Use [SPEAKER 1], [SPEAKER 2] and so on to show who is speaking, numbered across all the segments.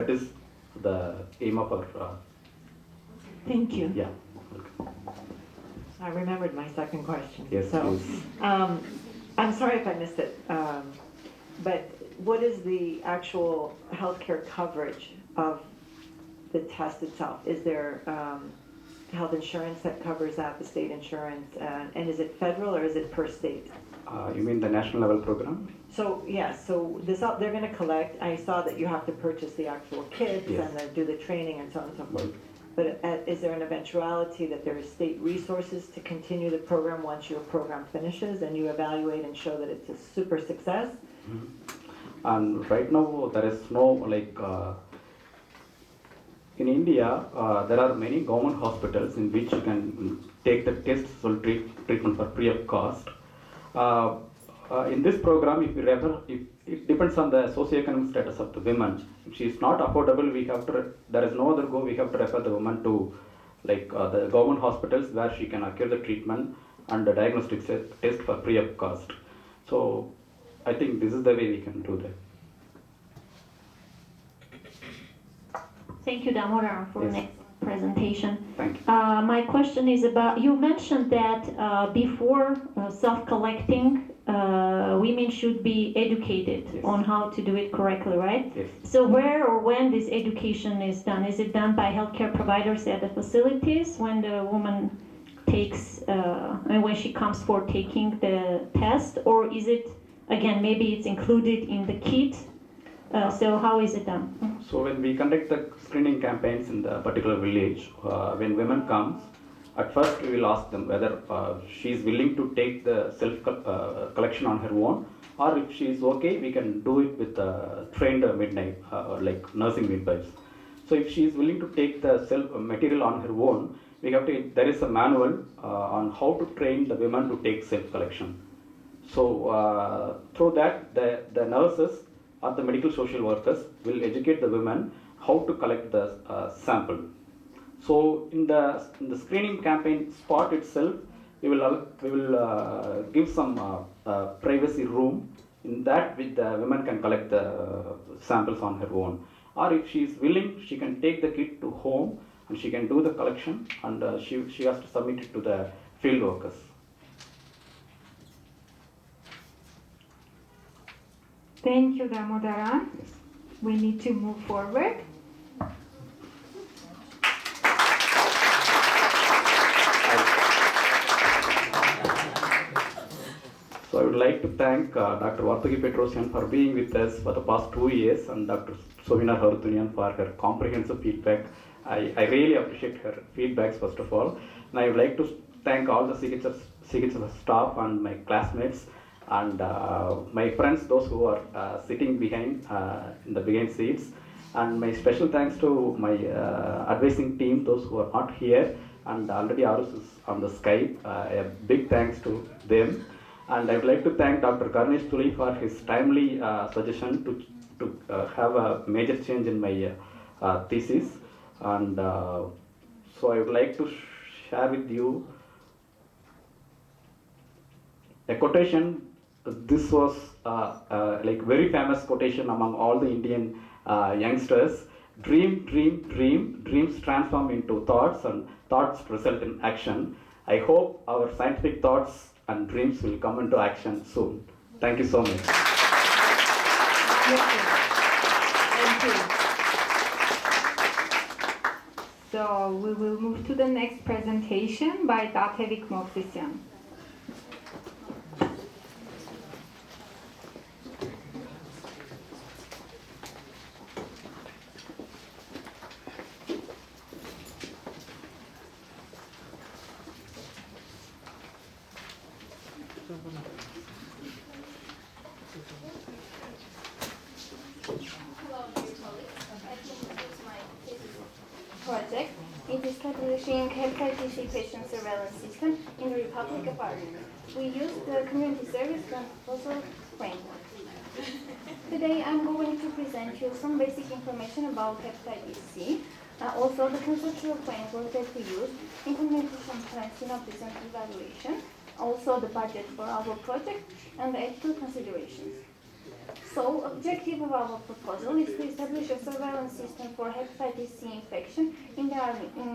[SPEAKER 1] That is the aim of our.
[SPEAKER 2] Thank you.
[SPEAKER 1] Yeah.
[SPEAKER 2] I remembered my second question.
[SPEAKER 1] Yes,
[SPEAKER 2] So,
[SPEAKER 1] please.
[SPEAKER 2] I'm sorry if I missed it, but what is the actual healthcare coverage of the test itself? Is there health insurance that covers that, the state insurance, and is it federal or is it per state?
[SPEAKER 1] You mean the national level program?
[SPEAKER 2] So, yeah, so they're going to collect, I saw that you have to purchase the actual kits
[SPEAKER 1] Yes.
[SPEAKER 2] and do the training and so on and so forth.
[SPEAKER 1] Right.
[SPEAKER 2] But is there an eventuality that there is state resources to continue the program once your program finishes and you evaluate and show that it's a super success?
[SPEAKER 1] Mm-hmm. And right now there is no in India there are many government hospitals in which you can take the test treatment for free of cost. In this program, if it depends on the socioeconomic status of the women. If she is not affordable, there is no other go. We have to refer the woman to the government hospitals where she can acquire the treatment and the diagnostic test for free of cost. So I think this is the way we can do that.
[SPEAKER 3] Thank you, Damodar, for
[SPEAKER 1] Yes.
[SPEAKER 3] next presentation.
[SPEAKER 1] Thank you.
[SPEAKER 3] My question is about, you mentioned that before self-collecting, women should be educated
[SPEAKER 1] Yes.
[SPEAKER 3] on how to do it correctly, right?
[SPEAKER 1] Yes.
[SPEAKER 3] So where or when this education is done? Is it done by healthcare providers at the facilities when the woman takes, and when she comes for taking the test? Or is it, again, maybe it's included in the kit? So how is it done?
[SPEAKER 1] So when we conduct the screening campaigns in the particular village, when women comes, at first we will ask them whether she is willing to take the self collection on her own, or if she is okay, we can do it with trained midnight, like nursing midwives. So if she is willing to take the self material on her own, there is a manual on how to train the women to take self collection. So through that, the nurses or the medical social workers will educate the women how to collect the sample. So in the screening campaign spot itself, we will give some privacy room. In that, with the women can collect the samples on her own. Or if she is willing, she can take the kit to home and she can do the collection, and she has to submit it to the field workers.
[SPEAKER 4] Thank you, Damodaran. We need to move forward.
[SPEAKER 1] So I would like to thank Dr. Vartagi Petrosian for being with us for the past 2 years, and Dr. Sovina Harutunian for her comprehensive feedback. I really appreciate her feedbacks, first of all. And I would like to thank all the CHS staff and my classmates and my friends, those who are sitting behind in the behind seats. And my special thanks to my advising team, those who are not here, and already Arus is on the Skype. A big thanks to them. And I would like to thank Dr. Karnesh Tuli for his timely suggestion to have a major change in my thesis. And so I would like to share with you a quotation. This was very famous quotation among all the Indian youngsters. Dream, dream, dream, dreams transform into thoughts and thoughts result in action. I hope our scientific thoughts and dreams will come into action soon. Thank you so much.
[SPEAKER 4] Thank you. So we will move to the next presentation by Tatevik Movsisyan.
[SPEAKER 5] Project is establishing hepatitis C patient surveillance system in the Republic of Ireland. We use the community service proposal framework. Today I'm going to present you some basic information about hepatitis C, also the conceptual framework that we use, implementation plan synopsis and evaluation, also the budget for our project, and the ethical considerations. So, objective of our proposal is to establish a surveillance system for hepatitis C infection in the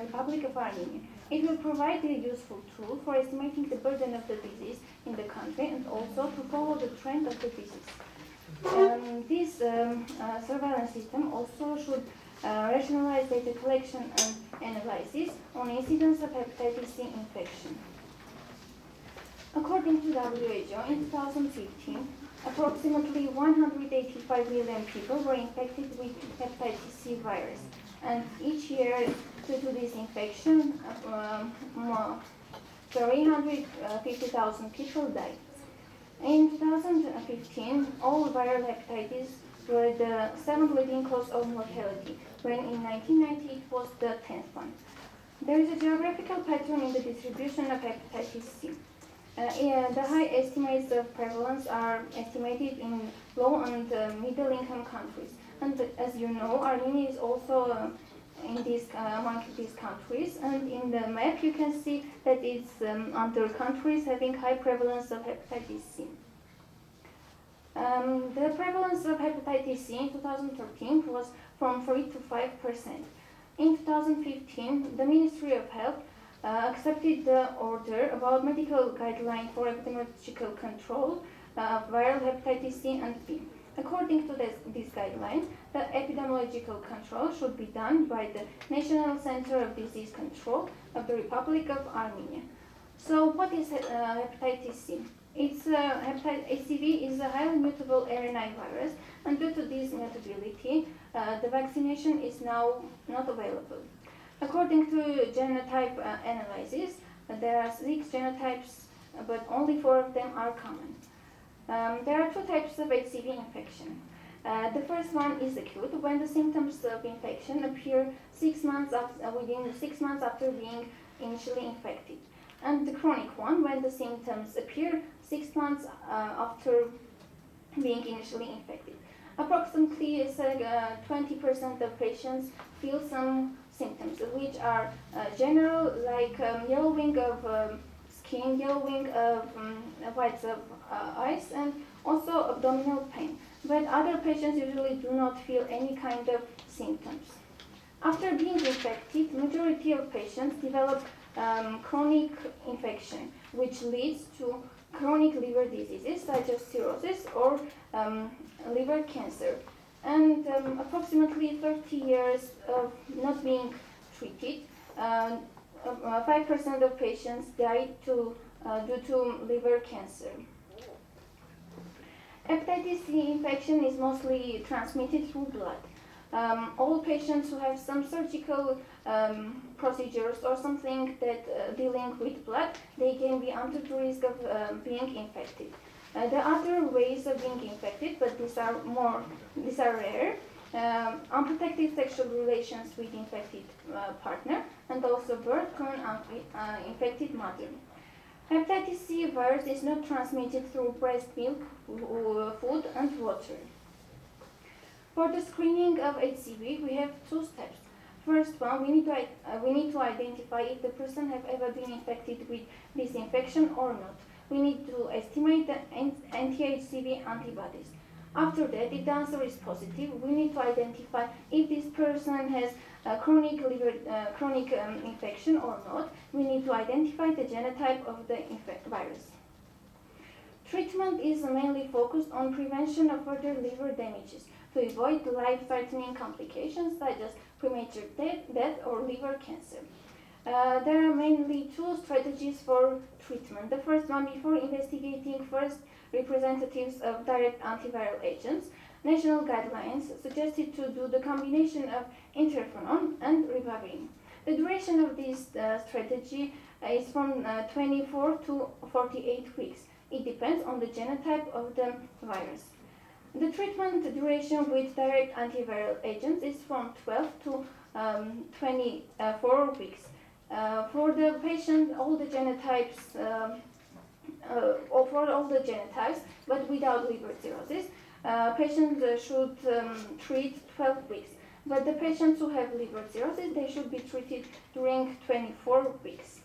[SPEAKER 5] Republic of Armenia. It will provide a useful tool for estimating the burden of the disease in the country and also to follow the trend of the disease. This surveillance system also should rationalize data collection and analysis on incidence of hepatitis C infection. According to WHO, in 2015, approximately 185 million people were infected with hepatitis C virus, and each year, due to this infection, 350,000 people died. In 2015, all viral hepatitis were the 7th leading cause of mortality, when in 1990 it was the 10th one. There is a geographical pattern in the distribution of hepatitis C. The high estimates of prevalence are estimated in low and middle income countries. And as you know, Armenia is also among these countries. And in the map, you can see that it's under countries having high prevalence of hepatitis C. The prevalence of hepatitis C in 2013 was from 3 to 5%. In 2015, the Ministry of Health accepted the order about medical guideline for epidemiological control of viral hepatitis C and B. According to this guideline, the epidemiological control should be done by the National Center of Disease Control of the Republic of Armenia. So what is hepatitis C? HCV is a highly mutable RNA virus, and due to this mutability, the vaccination is now not available. According to genotype analysis, there are 6 genotypes, but only 4 of them are common. There are 2 types of HCV infection. The first one is acute, when the symptoms of infection appear 6 months within 6 months after being initially infected. And the chronic one, when the symptoms appear 6 months after being initially infected. Approximately 20% of patients feel some symptoms, which are general, like yellowing of skin, yellowing of whites of eyes, and also abdominal pain. But other patients usually do not feel any kind of symptoms. After being infected, majority of patients develop chronic infection, which leads to chronic liver diseases such as cirrhosis or liver cancer. And approximately 30 years of not being treated, 5% of patients died due to liver cancer. Hepatitis C infection is mostly transmitted through blood. All patients who have some surgical procedures or something that dealing with blood, they can be under the risk of being infected. The other ways of being infected, but these are rare, unprotected sexual relations with infected partner, and also birth from infected mother. Hepatitis C virus is not transmitted through breast milk, food, and water. For the screening of HCV, we have 2 steps. First one, we need to identify if the person have ever been infected with this infection or not. We need to estimate the anti-HCV antibodies. After that, if the answer is positive, we need to identify if this person has a chronic infection or not. We need to identify the genotype of the virus. Treatment is mainly focused on prevention of further liver damages to avoid life-threatening complications such as premature death or liver cancer. There are mainly 2 strategies for treatment. The first one, before investigating first representatives of direct antiviral agents, national guidelines suggested to do the combination of interferon and ribavirin. The duration of this strategy is from 24 to 48 weeks. It depends on the genotype of the virus. The treatment duration with direct antiviral agents is from 12 to 24 weeks. For the patient, all the genotypes, but without liver cirrhosis, patients should treat 12 weeks. But the patients who have liver cirrhosis, they should be treated during 24 weeks.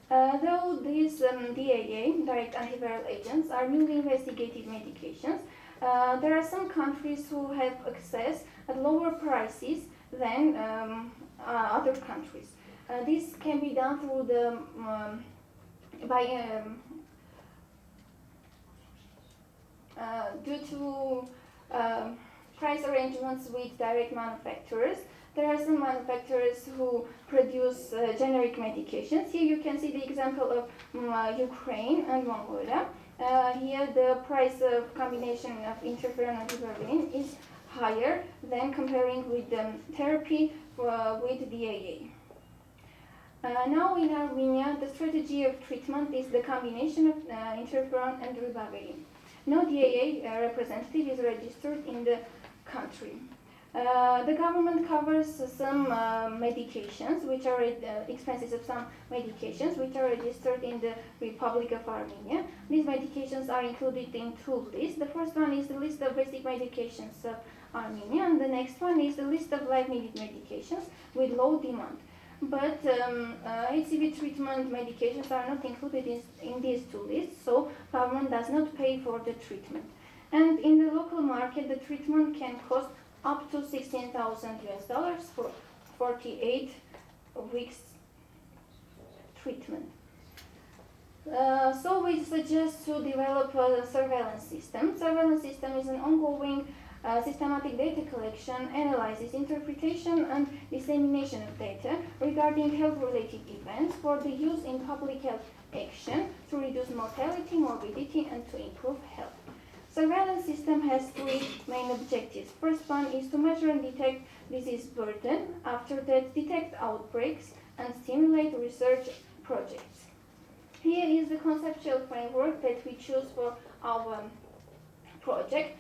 [SPEAKER 5] Though these DAA, direct antiviral agents, are newly investigated medications, There are some countries who have access at lower prices than other countries. This can be done through the due to price arrangements with direct manufacturers. There are some manufacturers who produce generic medications. Here you can see the example of Ukraine and Mongolia. Here the price of combination of interferon and ribavirin is higher than comparing with the therapy with DAA. Now in Armenia, the strategy of treatment is the combination of interferon and ribavirin. No DAA representative is registered in the country. The government covers some medications, which are expenses of some medications, which are registered in the Republic of Armenia. These medications are included in two lists. The first one is the list of basic medications of Armenia, and the next one is the list of life-needed medications with low demand. But HCV treatment medications are not included in these two lists, so government does not pay for the treatment. And in the local market, the treatment can cost up to $16,000 for 48 weeks treatment. So we suggest to develop a surveillance system. Surveillance system is an ongoing systematic data collection, analysis, interpretation, and dissemination of data regarding health-related events for the use in public health action to reduce mortality, morbidity, and to improve health. Surveillance system has three main objectives. First one is to measure and detect disease burden. After that, detect outbreaks and stimulate research projects. Here is the conceptual framework that we choose for our project.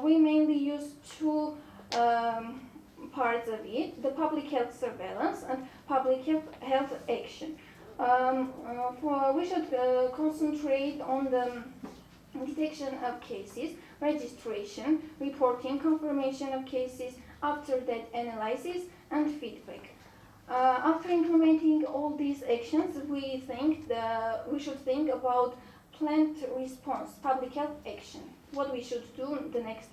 [SPEAKER 5] We mainly use two parts of it, the public health surveillance and public health action. We should concentrate on the detection of cases, registration, reporting, confirmation of cases, after that analysis and feedback. After implementing all these actions, we should think about planned response, public health action, what we should do the next.